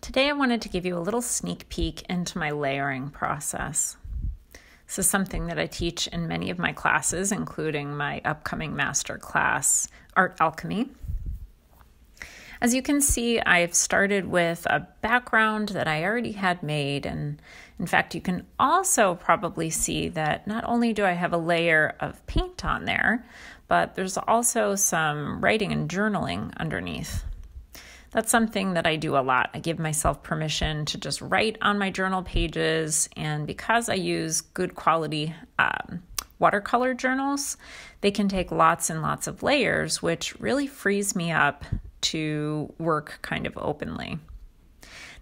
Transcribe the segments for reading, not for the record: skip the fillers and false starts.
Today I wanted to give you a little sneak peek into my layering process. This is something that I teach in many of my classes, including my upcoming master class, Art Alchemy. As you can see, I've started with a background that I already had made, and in fact, you can also probably see that not only do I have a layer of paint on there, but there's also some writing and journaling underneath. That's something that I do a lot. I give myself permission to just write on my journal pages, and because I use good quality watercolor journals, they can take lots and lots of layers, which really frees me up to work kind of openly.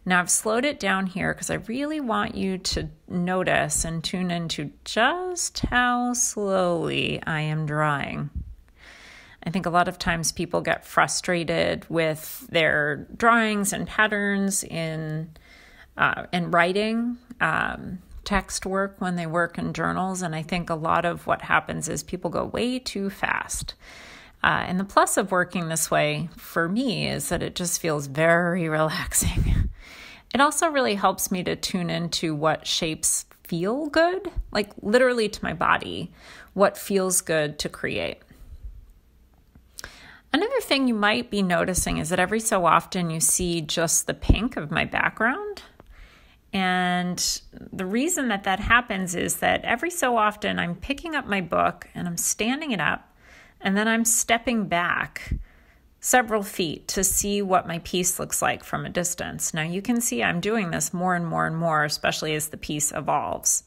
Now I've slowed it down here because I really want you to notice and tune into just how slowly I am drawing. I think a lot of times people get frustrated with their drawings and patterns in writing, text work when they work in journals, and I think a lot of what happens is people go way too fast. And the plus of working this way for me is that it just feels very relaxing. It also really helps me to tune into what shapes feel good, like literally to my body, what feels good to create. Another thing you might be noticing is that every so often you see just the pink of my background. And the reason that happens is that every so often I'm picking up my book and I'm standing it up, and then I'm stepping back several feet to see what my piece looks like from a distance. Now you can see I'm doing this more and more and more, especially as the piece evolves.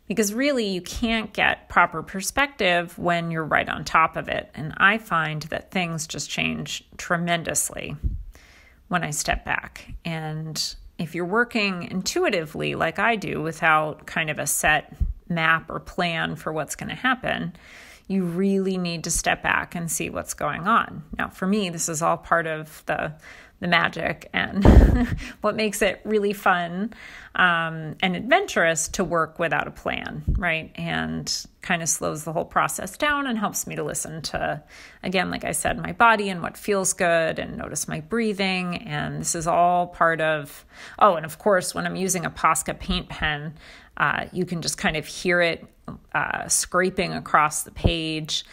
Because really, you can't get proper perspective when you're right on top of it. And I find that things just change tremendously when I step back. And if you're working intuitively like I do without kind of a set map or plan for what's going to happen, you really need to step back and see what's going on. Now, for me, this is all part of the magic and what makes it really fun and adventurous to work without a plan, right? And kind of slows the whole process down and helps me to listen to, again, like I said, my body and what feels good, and notice my breathing. And this is all part of, and of course, when I'm using a Posca paint pen, you can just kind of hear it scraping across the page.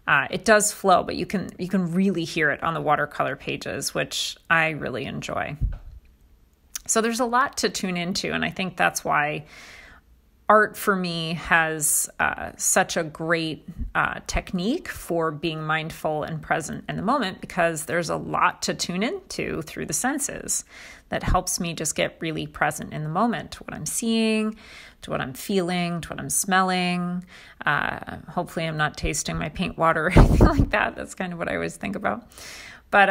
It does flow, but you can really hear it on the watercolor pages, which I really enjoy. So there's a lot to tune into, and I think that's why art for me has such a great technique for being mindful and present in the moment, because there's a lot to tune into through the senses that helps me just get really present in the moment, to what I'm seeing, to what I'm feeling, to what I'm smelling. Hopefully I'm not tasting my paint water or anything like that. That's kind of what I always think about. But,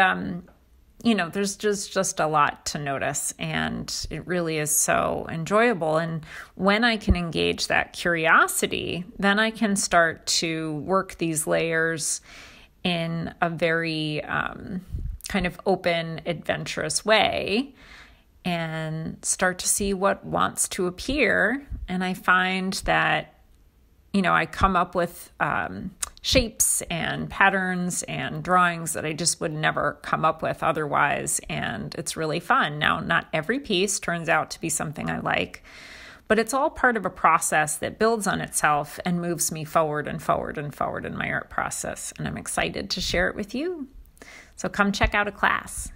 there's just a lot to notice, and it really is so enjoyable. And when I can engage that curiosity, then I can start to work these layers in a very kind of open, adventurous way, and start to see what wants to appear. And I find that, I come up with shapes and patterns and drawings that I just would never come up with otherwise. And it's really fun. Now, not every piece turns out to be something I like, but it's all part of a process that builds on itself and moves me forward and forward and forward in my art process. And I'm excited to share it with you. So come check out a class.